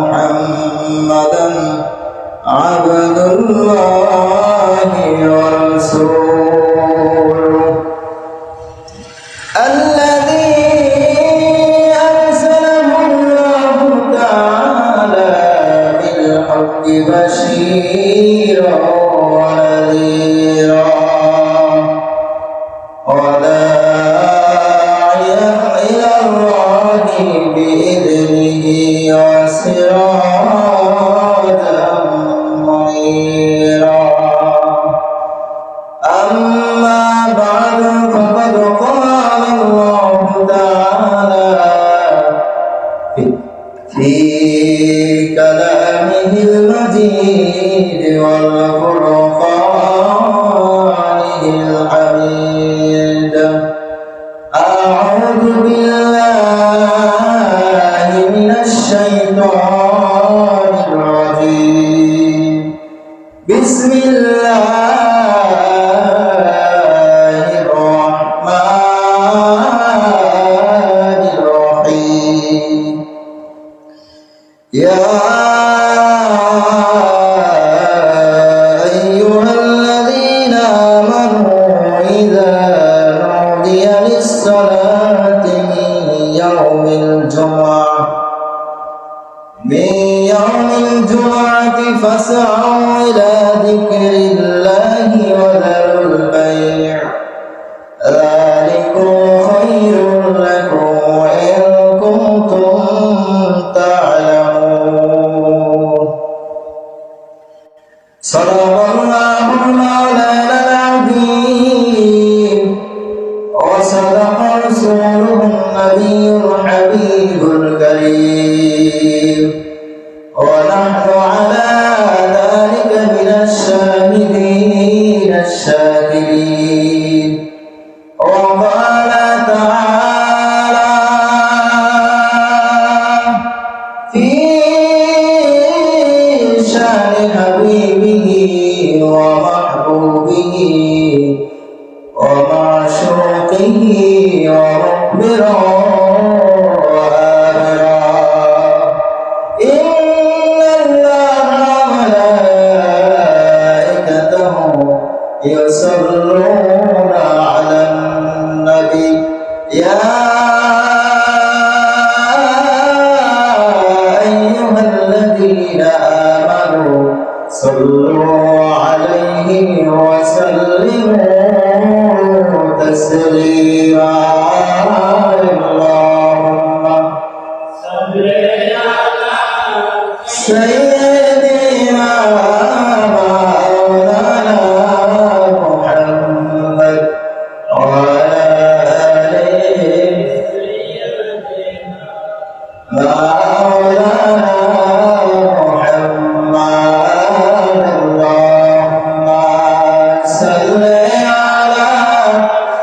محمدا عبد الله ورسوله الذي أرسله الله تعالى بالحق بشيرا ونذيرا وداعيا إلى الله بإذنه وسراجا منيرا. أما بعد فقد قال الله تعالى في كلامه المجيد والفرقانه الحميد: أعوذ بالله من الشيطان الرجيم. بسم الله الرحمن الرحيم. يا أيها الذين آمنوا إذا نودي للصلاة من يوم الجمعة فاسعوا إلى ذكر الله وذروا البيع ذلكم خير لكم إن كنتم تعلمون. صدق الله مولانا العظيم وصدق رسوله النبي الحبيب الكريم، ونحن على ذلك من الشاهدين الشاكرين. وقال تعالى في شان حبيبه ومحبوبه ومعشوقه ومخبرا وآمرا: إن الله وملائكته يصلون على النبي يا أيها الذين آمنوا صلوا عليه وسلموا تسليما. اللهم صل على سيدنا مولانا محمد وعلى آله مولانا محمد. اللهم صل على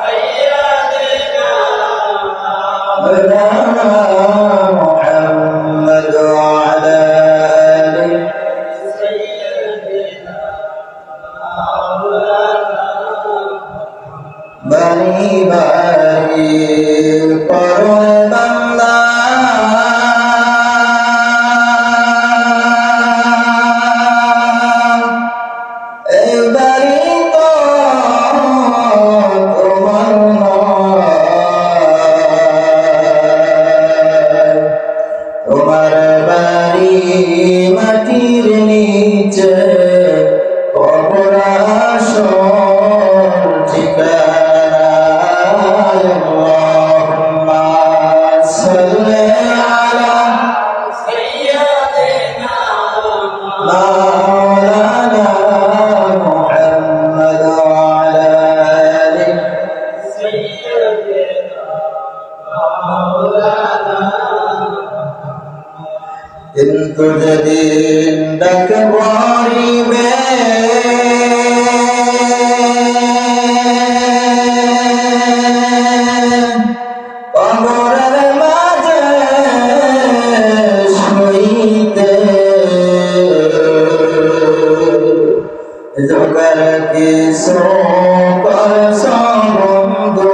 سيدنا مولانا محمد وعلى آله بني باري قرون তোমার বাড়ি মাটির নিচে কবর আসল ঠিকানা। আল্লাহুম্মা সাল্লি আলা সাইয়্যিদিনা মাওলানা মুহাম্মদ ওয়া আলা আলি সাইয়্যিদিনা মাওলানা। কিন্তু যেদিন ডাকব হরিবে কবরের মাঝে শুইতে, জগর কিছু করছ বন্ধু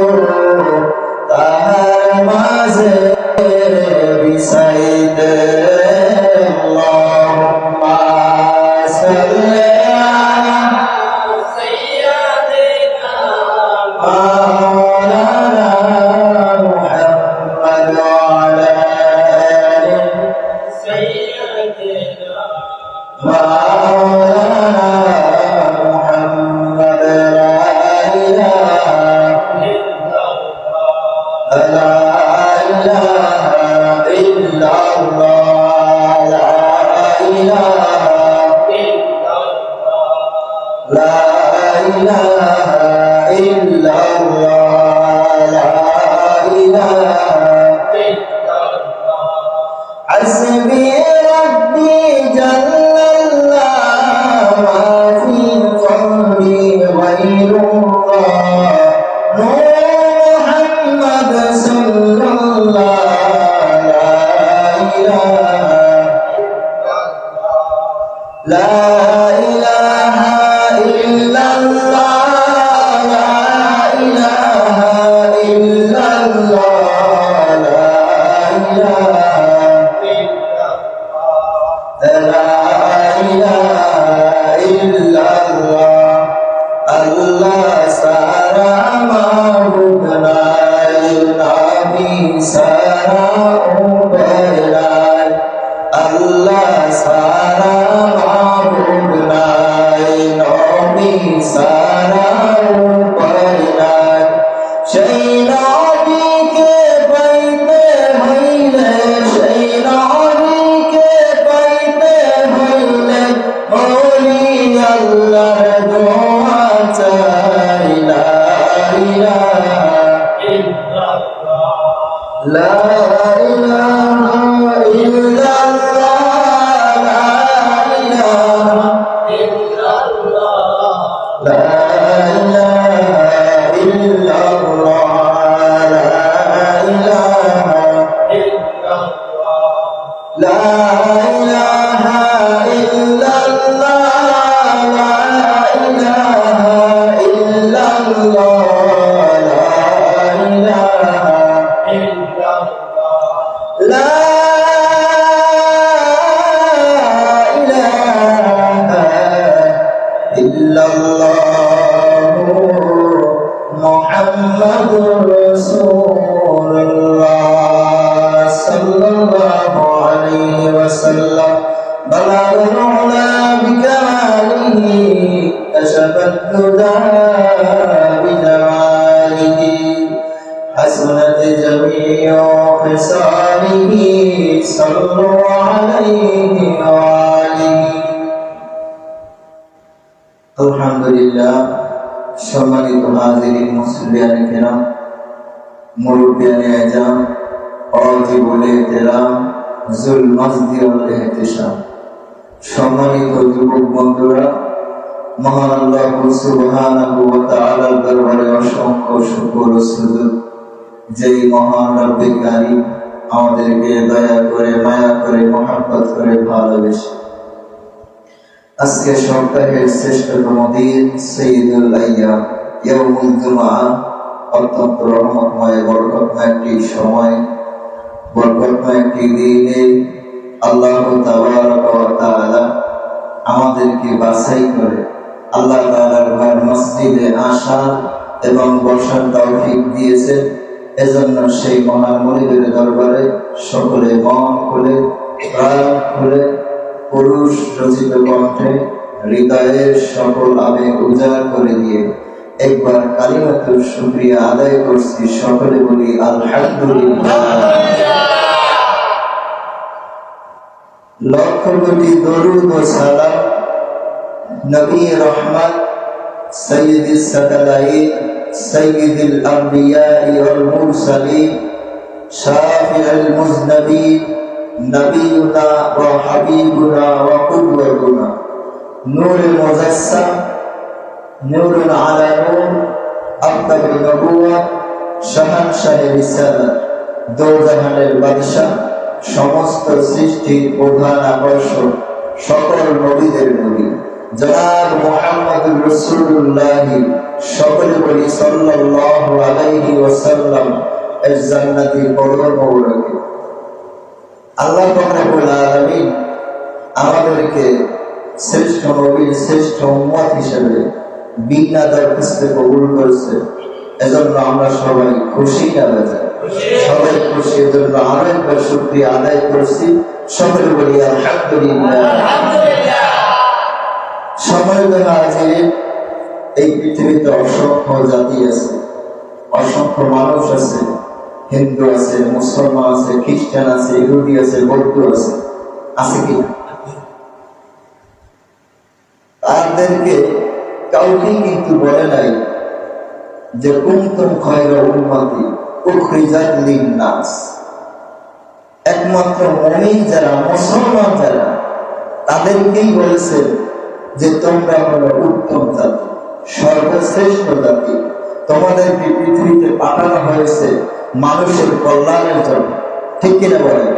তাহার মাঝে বিষাইতে। حسبي ربي جل الله ما في قلبي غير الله نور محمد صلى الله لا إله إلا الله لا إله إلا الله لا إله إلا الله الله সারা মাবুদ নাই নবী সারা উপায় নাই আল্লাহ সারা মাবুদ নাই নবী সারা উপায় নাই সেই নবীকে পাইতে হইলে সেই নবীকে পাইতে হইলে ওলি আল্লাহর দোয়া চাই লা ইলাহা ইল্লাল্লাহ লা ইলাহা ইল্লাল্লাহ লা ইলাহা ইল্লাল্লাহ লা ইলাহা ইল্লাল্লাহ লা ইলাহা ইল্লাল্লাহ লা ইলাহা ইল্লাল্লাহ লা ইলাহা ইল্লাল্লাহ লা ইলাহা ইল্লাল্লাহ লা ইলাহা ইল্লাল্লাহু মুহাম্মাদুর রাসূলুল্লাহ সাল্লাল্লাহু আলাইহি ওয়াসাল্লাম বালাগুল উলা বিকামালিহি কাশাফাত দুদা বিজামালিহি حسنت جميع خصاله صلوا عليه وآله আলহামদুলিল্লাহ সম্মানিত হাজিরিন মুসলিয়ান কিরাম মুরব্বিয়ান আজম ওয়াজিবুল ইহতিরাম যুল মসজিদ ওয়াল ইহতিশাম সম্মানিত যুবক বন্ধুরা মহান আল্লাহ সুবহানাহু ওয়া তাআলার দরবারে অসংখ্য শুকর ও সুজুদ যেই মহান রব্বে কারীম আমাদেরকে দয়া করে মায়া করে মহব্বত করে ভালোবেসে আজকে সপ্তাহের শ্রেষ্ঠতম দিন সঈদুল আইয়াম ইয়াউমুল জুমআহ অত্যন্ত রহমতময় বরকতময় একটি সময় বরকতময় একটি দিনে আল্লাহ তাবারক ওয়া তাআলা আমাদেরকে বাছাই করে আল্লাহ তাআলার ঘর মসজিদে আসা এবং বসার তৌফিক দিয়েছেন। এজন্য সেই মহান মুনিবের দরবারে সকলে মন খুলে প্রাণ খুলে পুরুষ রচিত কণ্ঠে হৃদয়ের সকল আবেগ উজাড় করে দিয়ে একবার কালিমাতুর শুকরিয়া আদায় করছি। সকলে বলি আলহামদুলিল্লাহ। লক্ষ কোটি দরুদ ও সালাম নবী রহমত সৈয়দুস সাকালাইন সৈয়দুল আম্বিয়া ওয়াল মুরসালিন শাফিউল মুজনবিন নবিয়ুনা ওয়া হাবিবুনা ওয়া কুদওয়াতুনা নূরুল মুজাসসাম নূরুন আলা নূর আফতাবুন নবুওয়াত শাহানশাহে রিসালাত দো জাহানের বাদশা সমস্ত সৃষ্টির প্রধান আকর্ষণ সকল নবীদের নবী জনাব মুহাম্মদুর রাসূলুল্লাহ সকলে বলি সাল্লাল্লাহু আলাইহি ওয়াসাল্লাম এর জান্নাতি পরম মৌলাকে আল্লাহ রাব্বুল আলামিন আমাদেরকে শ্রেষ্ঠ নবীর শ্রেষ্ঠ উম্মত হিসেবে বিনা দরখাস্তে কবুল করেছে। এজন্য আমরা সবাই খুশি না বেজার সবাই খুশি। এজন্য আরেকবার শুকরিয়া আদায় করছি। সকলে বলি আলহামদুলিল্লাহ। সম্মানিত হাজিরিন, এই পৃথিবীতে অসংখ্য জাতি আছে, অসংখ্য মানুষ আছে, হিন্দু আছে, মুসলমান আছে, খ্রিস্টান আছে, ইহুদি আছে, বৌদ্ধ আছে, আছে কি? তাদেরকে কাউকে কিন্তু বলে নাই যে কুনতুম খায়রা উম্মাতি উখরিজাত লিন-নাস। একমাত্র মুমিন যারা, মুসলমান যারা, তাদেরকেই বলেছে যে তোমরা হলো উত্তম জাতি, সর্বশ্রেষ্ঠ জাতি। তোমাদেরকে পৃথিবীতে পাঠানো হয়েছে মানুষের কল্যাণের জন্য। ঠিক কিনা বলেন?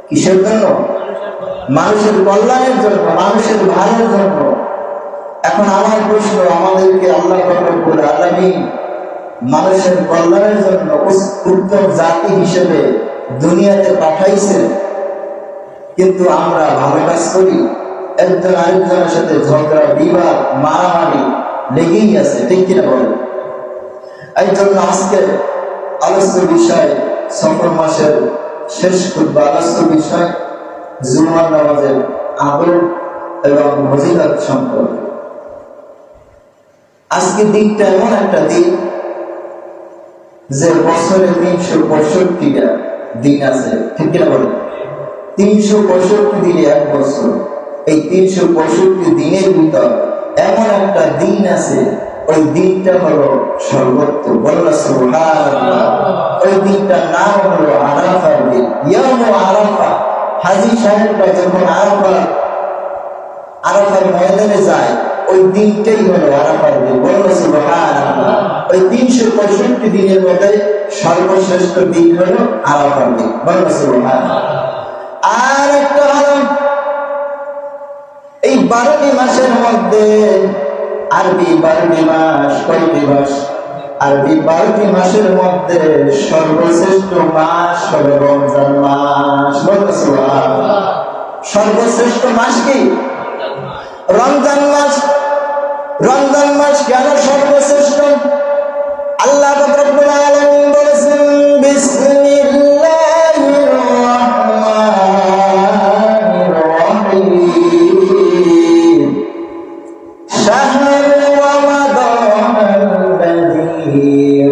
কিসের জন্য? মানুষের কল্যাণের জন্য, মানুষের ভালোর জন্য। এখন আমার প্রশ্ন, আমাদেরকে আল্লাহ রাব্বুল আলামিন মানুষের কল্যাণের জন্য উত্তম জাতি হিসেবে দুনিয়াতে পাঠাইছেন, কিন্তু আমরা ভালো কাজ করি, একজন আরেকজনের সাথে ঝগড়া, বিবাদ, মারামারি লেগেই আছে। ঠিক কিনা বলেন? এই জন্য আজকে আলোচ্য বিষয়, সফর মাসের শেষ খুতবা, আলোচ্য বিষয় জুমার নামাজের আদব এবং ফজিলত সম্পর্কে। আজকে দিনটা এমন একটা দিন যে বছরে 365টা দিন আছে। ঠিক কিনা বলেন? 365 দিনে এক বছর। এই 365 দিনের ভিতর এমন একটা দিন আছে, ওই দিনটা হলো সর্বোত্তম। বললা সুবহানাল্লাহ। ওই দিনটার নাম হলো আরাফার দিন, ইয়াউমু আরাফা। হাজী সাহেবরা যখন আরাফার ময়দানে যায়, ওই দিনটাই হলো আরাফার দিন। বললা সুবহানাল্লাহ। ওই 365 দিনের মধ্যে সর্বশ্রেষ্ঠ দিন হলো আরাফার দিন। বললা সুবহানাল্লাহ। আর একটা হলো এই 12টি মাসের মধ্যে, আরবি 12টি মাস, কয়টি মাস? আরবি 12টি মাসের মধ্যে সর্বশ্রেষ্ঠ মাস হলো রমজান মাস। বলুন সুবহানাল্লাহ। সর্বশ্রেষ্ঠ মাস কি? রমজান মাস। রমজান মাস কেন সর্বশ্রেষ্ঠ? আল্লাহ রাব্বুল আলামিন বলেছেন, বিসমিল্লাহির রাহমানির রহিম, শাহরু রমাদানাল্লাযী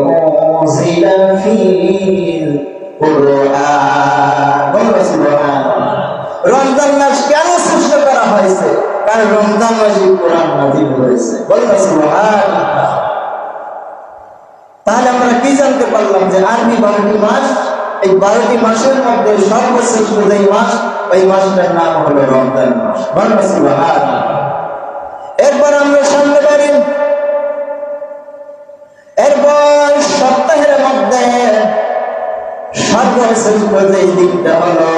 উনজিলা ফীহিল কুরআন। বলুন সুবহানাল্লাহ। রমজান মাস কেন সৃষ্টি করা হয়েছে? কারণ রমজান মাসে কোরআন নাযিল হয়েছে। বলুন সুবহানাল্লাহ। তাহলে আমরা কি জানতে পারলাম যে আরবি 12টি মাস, এই 12টি মাসের মধ্যে সর্বশ্রেষ্ঠ যে মাস, ওই মাসটার নাম হলো রমজান মাস। বলুন সুবহানাল্লাহ। এরপর আমরা সামনে বাড়ি, এরপর সপ্তাহের মধ্যে সর্বশ্রেষ্ঠ যে দিনটা হলো,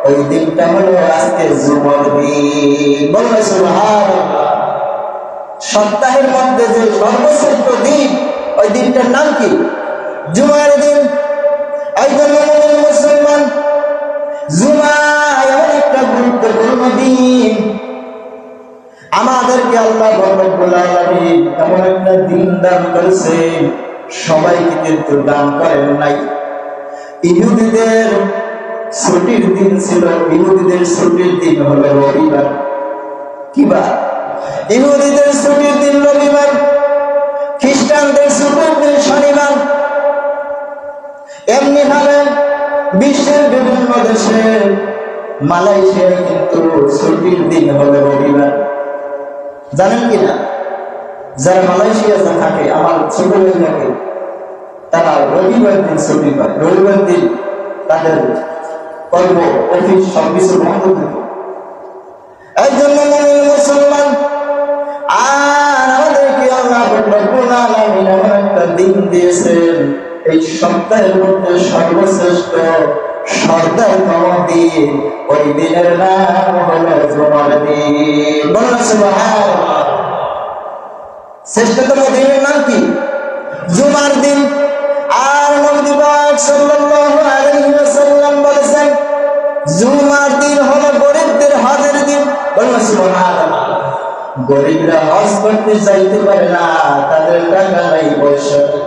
ওই দিনটা হলো আজকে জুমার দিন। বলুন সুবহানাল্লাহ। সপ্তাহের মধ্যে যে সর্বশ্রেষ্ঠ দিন, ওই দিনটার নাম কি? জুমার দিন। এই জন্য মুসলমান, জুমা এমন একটা গুরুত্বপূর্ণ দিন। আমাদেরকে আল্লাহ রাব্বুল আলামিন এমন একটা দিন দান করেছেন, সবাইকে কিন্তু দান করেন নাই। ইহুদিদের ছুটির দিন ছিল, ইহুদিদের ছুটির দিন হলো রবিবার। কি বার? ইহুদিদের ছুটির দিন রবিবার, খ্রিস্টানদের ছুটির দিন শনিবার। এমনি ভাবে বিশ্বের বিভিন্ন দেশে, মালয়েশিয়ায় কিন্তু ছুটির দিন হলো রবিবার। জানেন কিনা? যারা মালয়েশিয়াতে থাকে, আমার ছোট ভাই থাকে, তারা রবিবার দিন ছুটি পায়। রবিবার দিন তাদের কর্ম, অফিস সবকিছু বন্ধ থাকে। এই জন্য মুসলমান, আর আমাদেরকে আল্লাহ রাব্বুল আলামিন এমন একটা দিন দিয়েছেন, এই সপ্তাহের মধ্যে সর্বশ্রেষ্ঠ সর্দারতম দিন, ওই দিনের নাম হলো জুমার দিন। বলুন সুবহানাল্লাহ। শ্রেষ্ঠতম দিনের নাম কি? জুমার দিন। আর নবী পাক সাল্লাল্লাহু আলাইহি ওয়াসাল্লাম বলেছেন, জুমার দিন হলো গরিবদের হজের দিন। বলুন সুবহানাল্লাহ। গরিবরা হজ করতে চাইতে পারে না, তাদের টাকা নাই, পয়সা নেই,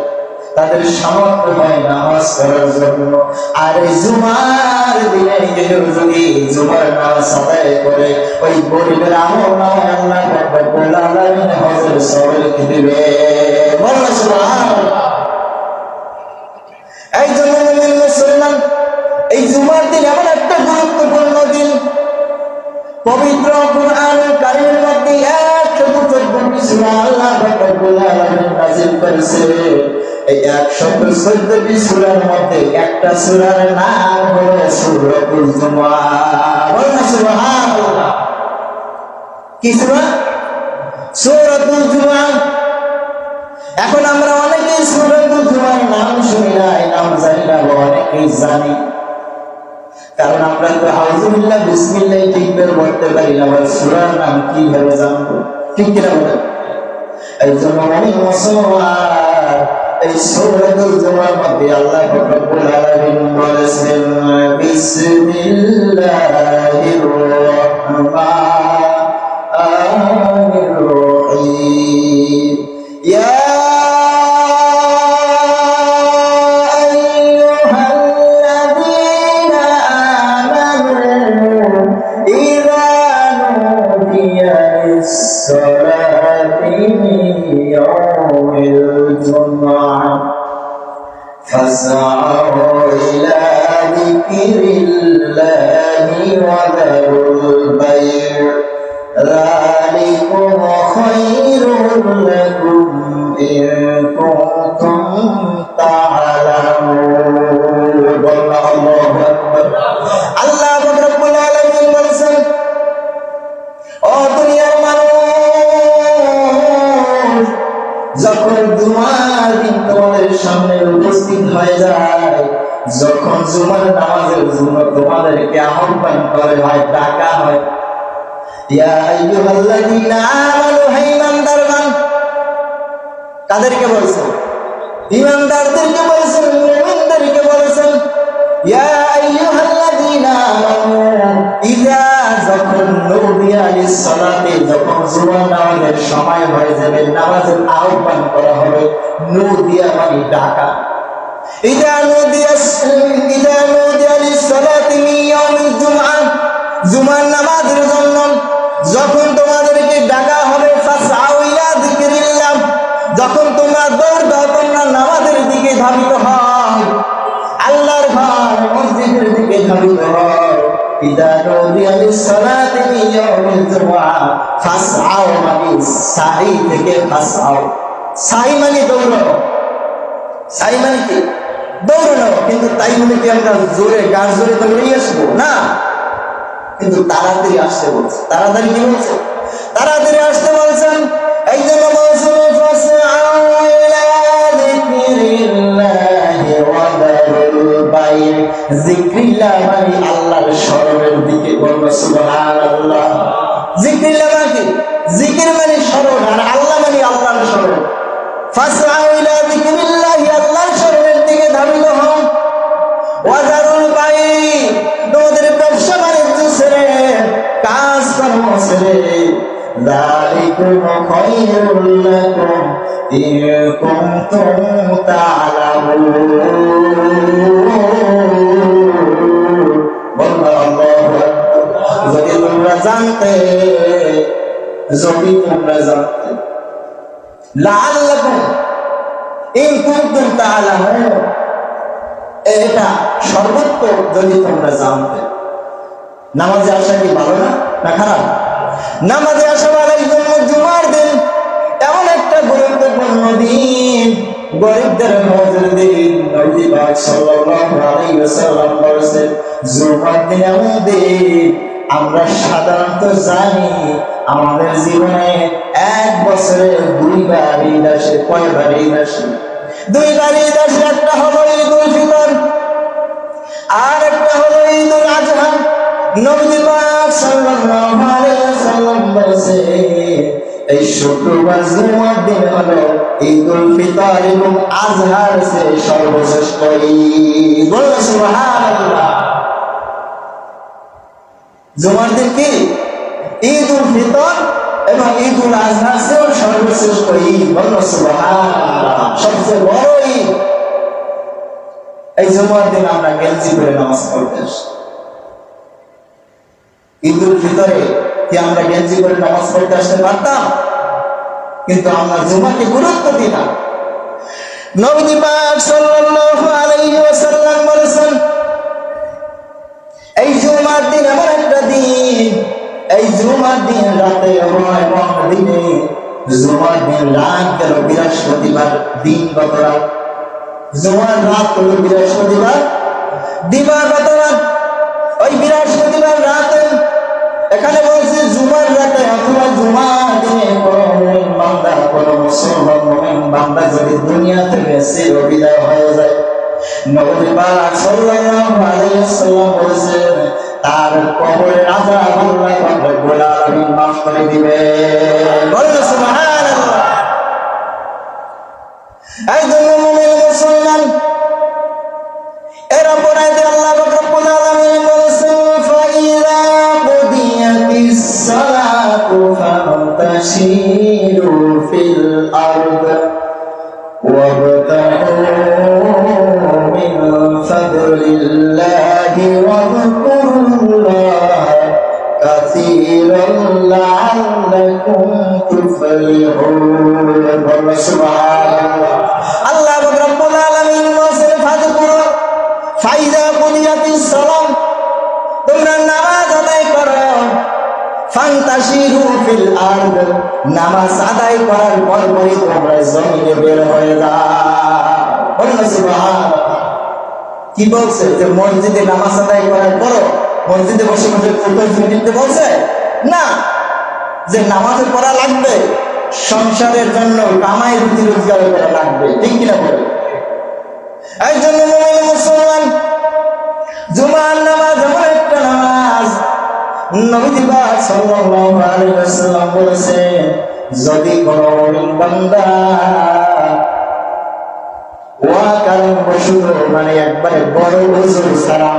তাদের সামর্থ্য হয় না হজ করার জন্য। আর এই জুমার দিনে যদি জুমার নামাজ আদায় করে, ওই গরিবের আমল নামায় আল্লাহ রাব্বুল আলামিন হজের সওয়াব দিবে। বলুন সুবহানাল্লাহ। এই জন্য মুমিন মুসলমান, এই জুমার দিন এমন একটা গুরুত্বপূর্ণ দিন। পবিত্র কুরআনুল কারীমের মধ্যে 114টি সূরা আল্লাহ রাব্বুল আলামিন নাযিল করেছে। এই 114টি সূরার মধ্যে একটা সূরার নাম হলো সূরাতুল জুমআ। বলুন সুবহানাল্লাহ। কি সূরা? সূরাতুল জুমআ। এখন আমরা অনেকেই সূরাতুল জুমআর নাম শুনি না, নাম জানি না, অনেকেই জানি, কারণ আমরা তো আউযুবিল্লাহ বিসমিল্লাহ ঠিক করে বলতে পারি না, আবার সূরার নাম কিভাবে জানবো? ঠিক কিনা বলেন? এই জন্য অনেক মুসলমান এই সূরাতুল জুমার মধ্যে আল্লাহ রাব্বুল আলামিন বলেছেন বিসমিল্লাহির রাহমানির রহিম। ইয়া فاسعوا إلى ذكر الله وذروا البيع ذلكم خير لكم إن كنتم تعلمون। الله أكبر। আল্লাহ রাব্বুল আলামিন বলেন, ও দুনিয়ার মানুষ, যখন জুমার দিন তোমাদের সামনে উপস্থিত হয়ে যায়, যখন জুমার নামাজের জন্য তোমাদেরকে আহ্বান করা হয়, ডাকা হয়, ইয়া আইয়ুহাল্লাযীনা আমানু, হে ঈমানদারগণ। কাদেরকে বলছেন? ঈমানদারদেরকে বলছেন, মুমিনদেরকে বলছেন। ইয়া আইয়ুহাল্লাযীনা আমানু, ইযা, যখন নুদিয়া লিস-সালাতি, যখন জুমার নামাজের সময় হয়ে যাবে, নামাজের আহ্বান করা হবে। নুদিয়া মানে ডাকা। ইযা নুদিয়া লিস-সালাতি মিন ইয়াউমিল জুমআ, জুমার নামাজের জন্য যখন তোমাদেরকে ডাকা হবে, ফাসআউ ইলা যিকরিল্লাহ, যখন তোমরা দৌড় দাও, তোমরা নামাজের দিকে ধাবিত হও, আল্লাহর ঘর মসজিদের দিকে ধাবিত হও। ইযা নুদিয়া লিস-সালাতি মিন ইয়াউমিল জুমআ, ফাসআউ মানে সাই থেকে ফাসআউ। সাই মানে দৌড়াও, সাই মানে কি? দৌড়ানো। কিন্তু তাই বলে কি আমরা জোরে গাছ জোরে দৌড়ে আসবো না, কিন্তু তাড়াতাড়ি আসতে বলছে। তাড়াতাড়ি কি বলছে? তাড়াতাড়ি আসতে বলছেন। এই জন্য বলছেন ফাসআউ ইলা যিকরিল্লাহি ওয়া যারুল বাই'। যিকরিল্লাহ মানে আল্লাহর স্মরণের দিকে। বলবো সুবহানাল্লাহ। যিকরিল্লাহ মানে কি? জিকির মানে স্মরণ, আর আল্লাহ মানে আল্লাহর স্মরণ। ফাসআউ ইলা যিকরিল্লাহি, আল্লাহর স্মরণের দিকে ধাবিত হও। ওয়া যারুল বাই', তোমাদের ব্যবসা বাণিজ্য ছেড়ে, কাজ কর্ম ছেড়ে, যালিকুম খায়রুল লাকুম ইন কুনতুম তা'লামুন। আল্লাহু আকবার। যদি তোমরা জানতে, যদি তোমরা জানতে, লাআল্লাকুম ইন কুনতুম তা'লামুন, এটা সর্বোত্তম যদি তোমরা জানতে। নামাজে আসা কি ভালো না, না খারাপ? নামাজে আসা ভালো। এই জন্য জুমার দিন এমন একটা গুরুত্বপূর্ণ দিন, গরিবদের হজের দিন। নবী পাক সাল্লাল্লাহু আলাইহি ওয়াসাল্লাম বলেছেন, জুমার দিন এমন দিন আমরা সাধারণত জানি আমাদের জীবনে এক বছরে দুইবার ঈদ আসে। কয়বার ঈদ আসে? দুইবার ঈদ আসে। একটা হলো ঈদুল ফিতর, আর একটা হলো ঈদুল আজহা। নবী পাক সাল্লাল্লাহু আলাইহি ওয়াসাল্লাম বলেছেন, এই শুক্রবার জুমার দিন হলো ঈদুল ফিতর এবং আজহার চেয়ে সর্বশ্রেষ্ঠ ঈদ। বলুন সুবহানাল্লাহ। জুমার দিন কি? ঈদুল ফিতর এবং ঈদুল আজহার চেয়ে সর্বশ্রেষ্ঠ ঈদ। বলুন সুবহানাল্লাহ। সবচেয়ে বড় ঈদ। এই জুমার দিন আমরা গেঞ্জি পরে নামাজ পড়তে আসি। ঈদুল ফিতরে কি আমরা গেঞ্জি পরে নামাজ পড়তে আসতে পারতাম? কিন্তু আমরা জুমাকে গুরুত্ব দিই না। নবী পাক সাল্লাল্লাহু আলাইহি ওয়াসাল্লাম বলেছেন, এই জুমার দিন এমন একটা দিন, এই জুমার দিন রাতে হয় এবং দিনে, জুমার দিন রাত গেল বৃহস্পতিবার দিন গত রাত, জুমার রাত হলো বৃহস্পতিবার দিবাগত রাত। ওই বৃহস্পতিবার রাতে এখানে বলছে জুমার রাতে অথবা জুমার দিনে কোন মুমিন বান্দা, কোন মুসলমান মুমিন বান্দা যদি দুনিয়া থেকে চিরবিদায় হয়ে যায়, নবী পাক সাল্লাল্লাহু আলাইহি ওয়াসাল্লাম বলেছেন তার কবরের আযাব আল্লাহ রাব্বুল আলামিন মাফ করে দিবে। বলেন সুবহানাল্লাহ। এই জন্য মুমিন মুসলমান এর উপরে আল্লাহ রাব্বুল আলামিন বলেছেন, ফাইযা কুদিয়াতিস সালাতু ফান্তাশিরু ফিল আরদ ওয়াবতাগু মিন ফাদলিল্লাহি ওয়াযকুরুল্লাহ কাসীরান লাআল্লাকুম তুফলিহুন। সুবহানাল্লাহ। আল্লাহ রাব্বুল আলামিন বলেন ফাযকুরু ফাইযা কুদিয়াতিস সালাম, তোমরা নামাজ আদায় করো, ফান্তাশিরু ফিল আরদ, নামাজ আদায় করার পরপরই তোমরা জমিনে বের হয়ে যাও। বলুন সুবহানাল্লাহ। কি বলছে যে মসজিদে নামাজ আদায় করার পরও মসজিদে বসে বসে ফুটবল খেলতে বলছে না, যে নামাজ পড়া লাগবে, সংসারের জন্য কামাই রুজি রোজগার করা লাগবে, ঠিক কিনা বলে? এই জন্য মুমিন মুসলমান জুমার নামাজ এমন একটা নামাজ, নবী পাক সাল্লাল্লাহু আলাইহি ওয়াসাল্লাম বলেছেন, যদি কোনো মুমিন বান্দা ওয়াকার বসুর মানে একবারে বড় ওজর ছাড়া,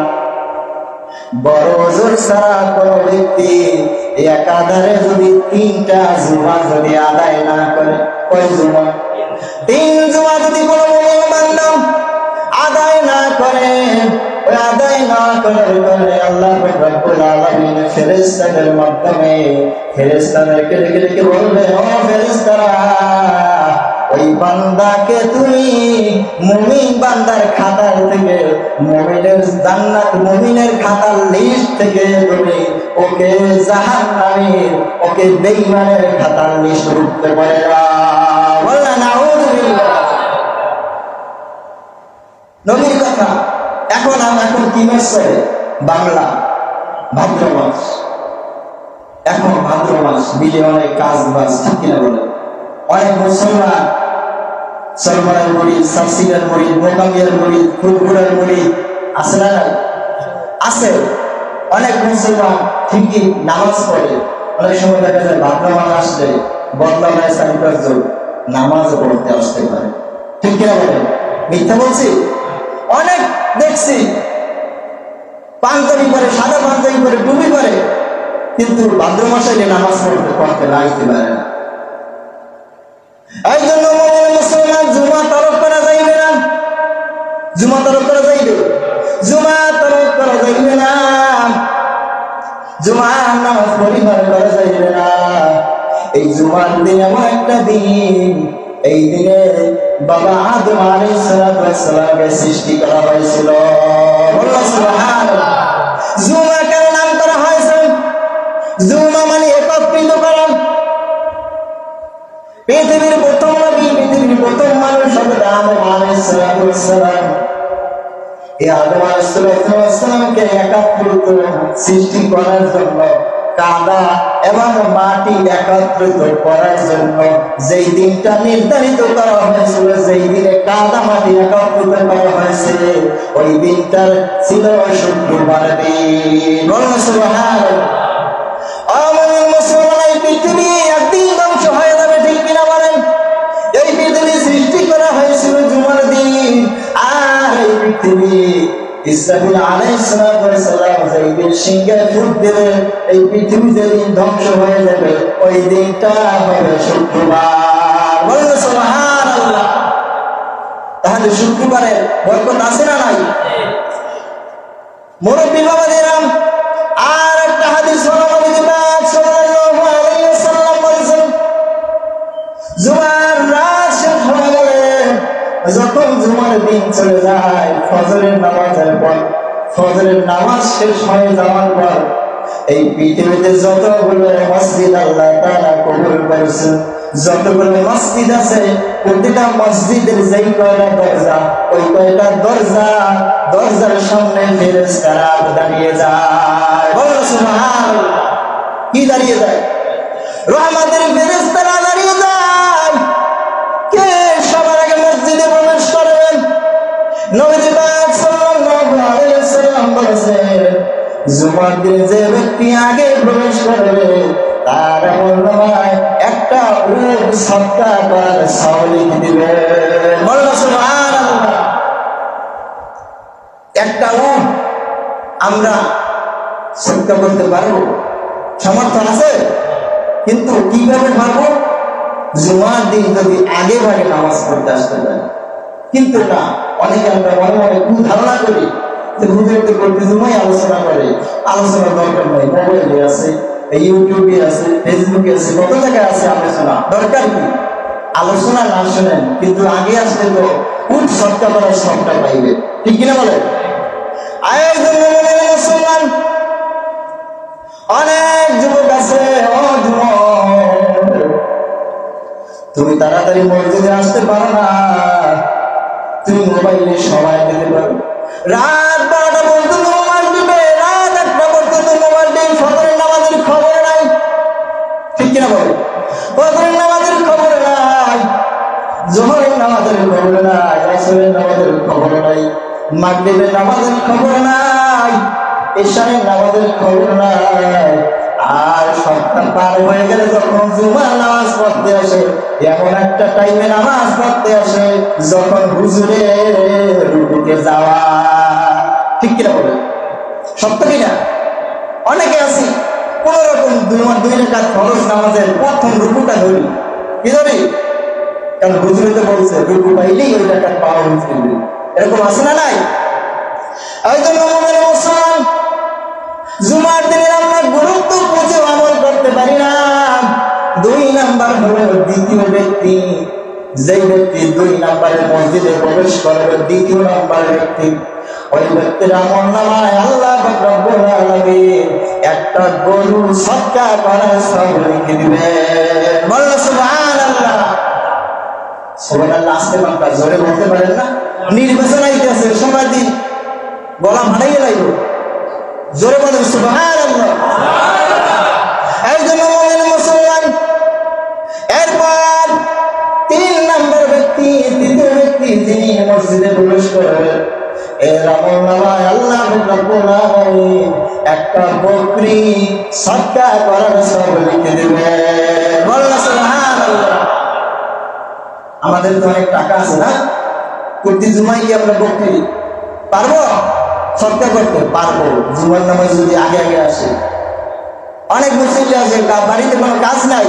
বড় ওজর ছাড়া কোনো ব্যক্তি একাধারে যদি 3টা জুমা যদি আদায় না করে, কয় জুমা? 3 জুমা যদি কোনো মুমিন বান্দা আদায় না করে, ওই আদায় না করার কারণে আল্লাহ রাব্বুল আলামিন ফেরেশতাদের মাধ্যমে ফেরেশতাদেরকে ডেকে বলবে, ও ফেরেশতারা, ওই বান্দাকে তুমি মুমিন বান্দার খাতার থেকে, মুমিনের জান্নাত মুমিনের খাতার লিস্ট থেকে তুমি ওকে জাহান্নামের, ওকে বেঈমানের খাতার লিস্ট করতে পারে না। বলনা নাউযুবিল্লাহ। নবীর কথা। এখন কি মাস চলে? বাংলা ভাদ্র মাস। এখন ভাদ্র মাস, বিলে অনেক কাজ বাজ, ঠিক কিনা বলে? অনেক মুসলমান সরবরাহ মরিদ, সাবসিডার মরিদ, মোকামিয়ার মরিদ, ফুরফুরার মরিদ আছে না? আছে। অনেক মুসলমান ঠিকই নামাজ পড়ে, অনেক সময় দেখা যায় ভাদ্র মাস আসলে বদলায় সাইকার যোগ নামাজ পড়তে আসতে পারে, ঠিক কিনা বলে? মিথ্যা বলছি? অনেক দেখছি পাঞ্জাবি পরে, সাদা পাঞ্জাবি পরে, টুপি পরে, কিন্তু ভাদ্র মাসে নামাজ পড়তে লাগতে পারে না। এই জন্য মুসলমান জুমা তরক করা যাইবে না, জুমা তরক করা যাইবে, জুমা তরক করা যাইবে না, জুমার নামাজ পরিহার করা যাইবে না। এই জুমার দিন এমন একটা দিন, এই দিনে বাবা আদম আলাইহিস সালামকে সৃষ্টি করা হয়েছিল। সুবহানাল্লাহ। জুমা কেন নাম করা হয়েছে? জুমা মানে একত্রিত করা। পৃথিবীর প্রথম নবী, পৃথিবীর প্রথম মানুষ হবে আদম আলাইহিস সালাম। এই আদম আলাইহিস সালামকে একত্রিত সৃষ্টি করার জন্য, কাদা এবং মাটি একত্রিত করার জন্য যেই দিনটা নির্ধারিত করা হয়েছিল, যেই দিনে কাদা মাটি একত্রিত করা হয়েছে, ওই দিনটা ছিল শুক্রবার দিন। সুবহানাল্লাহ। মুসলমান, এই পৃথিবী একদিন ধ্বংস হয়ে যাবে, ঠিক কিনা বলেন? এই পৃথিবী সৃষ্টি করা হয়েছিল জুমার দিন, আর এই পৃথিবী ইসরাফিল আলাইহিস সালাম যেদিন সিংহে ফুঁক দেবে, এই পৃথিবী যেদিন ধ্বংস হয়ে যাবে, ওই দিনটা হবে শুক্রবার। বলেন সুবহানাল্লাহ। তাহলে শুক্রবারের বরকত আছে না নাই? মুরব্বী বাবাদেরাম, আর একটা হাদিস নবী পাক সাল্লাল্লাহু আলাইহি ওয়াসাল্লাম বলেছেন, জুমার রাত শেষ হয়ে গেলে যত চলে যায় ফজরের নামাজের পর। ফজরের নামাজ শেষ হয়ে যাওয়ার পর এই পৃথিবীতে যতগুলো মসজিদ আল্লাহ তাআলা কবুল করেছেন, যতগুলো মসজিদ আছে, প্রতিটা মসজিদের যেই কয়টা দরজা, ওই কয়টা দরজার সামনে ফেরেশতারা দাঁড়িয়ে যায়। বলো সুবহানাল্লাহ। কি দাঁড়িয়ে যায়? রহমতের ফেরেশতারা দাঁড়িয়ে যায়। কে সবার আগে মসজিদে প্রবেশ করবেন? নবী পাক সাল্লাল্লাহু আলাইহি ওয়াসাল্লাম বলেছেন, জুমার দিনে যে ব্যক্তি আগে প্রবেশ করবে তার আমলনামায় একটা উট সদকা করার সওয়াব দিবে। বলো সুবহানাল্লাহ। একটা উট আমরা সদকা করতে পারবো? সামর্থ্য আছে, কিন্তু কিভাবে পারবো? জুমার দিন যদি আগে ভাগে নামাজ পড়তে আসতে পারে। কিন্তু না, অনেকে আমরা মনে মনে ভুল ধারণা করি যে হুজুরকে করতে জুমাই আলোচনা করে। আলোচনার দরকার নেই, মোবাইলে আছে, ইউটিউবে আছে, ফেসবুকে আছে, কত জায়গায় আছে আলোচনা। দরকার কি? আলোচনা না শোনেন, কিন্তু আগে আসলে তো কোন সবটা করার সবটা পাইবে। ঠিক কিনা বলে? মুসলমান অনেক যুবক আছে। ও যুবক, তুমি তাড়াতাড়ি মসজিদে আসতে পারো না, তুমি মোবাইলে সময় দিতে পারো। রাত 12টা পর্যন্ত মোবাইল দিবে, রাত 1টা পর্যন্ত মোবাইল দিবে, ফজরের নামাজের খবর নাই। ঠিক কিনা বলে? ফজরের নামাজের খবর নাই, জোহরের নামাজের খবর নাই, আসরের নামাজের খবর নাই, মাগরিবের নামাজের খবর নাই, ইশারের নামাজের খবর নাই। আর সপ্তাহ পার হয়ে গেলে যখন জুমার নামাজ পড়তে আসে, এমন একটা টাইমে নামাজ পড়তে আসে যখন হুজুরের রুকুতে যাওয়া। ঠিক কিনা বলে? সত্য কিনা? অনেকে আছি কোন রকম 2 রাকাত ফরজ নামাজের প্রথম রুকুটা ধরি। কি ধরি? কারণ হুজুরে তো বলছে রুকু পাইলেই ওই রাকাত পাওয়া হয়েছে। এরকম আছে না নাই? এই জন্য মুমিন মুসলমান, জুমার দিনের আমরা গুরুত্ব বুঝে আমল করতে পারি না। 2 নাম্বার হলো দ্বিতীয় ব্যক্তি, যেই ব্যক্তি 2 নাম্বারের মসজিদে প্রবেশ করবে, দ্বিতীয় নাম্বার ব্যক্তি, ওই ব্যক্তির আমলনামায় আল্লাহ পাক রব্বুল আলামিন একটা গরু সদকা করার সওয়াব লিখে দিবেন। বলো সুবহানাল্লাহ। সুবহানাল্লাহ। আস্তে বাংলা জোরে বলতে পারেন না? নির্বাচন আইতেছে, সময় দিন, গলা ফাটাইয়া লাগবে। জোরে বলেন সুবহানাল্লাহ। এই জন্য মুমিন মুসলমান, এরপর 3 নাম্বার ব্যক্তি, দ্বিতীয় ব্যক্তি যিনি মসজিদে প্রবেশ করবেন, এর আমলনামায় আল্লাহ রাব্বুল আলামিন একটা বকরি সদকা করার সওয়াব লিখে দিবেন। বলেন সুবহানাল্লাহ। আমাদের তো অনেক টাকা আছে না, প্রতি জুমায় কি আমরা বকরি পারবো সদকা করতে? পারবো, জুমার নামাজ যদি আগে আগে আসে। অনেক মুসলিম আছে বাড়িতে কোনো কাজ নাই,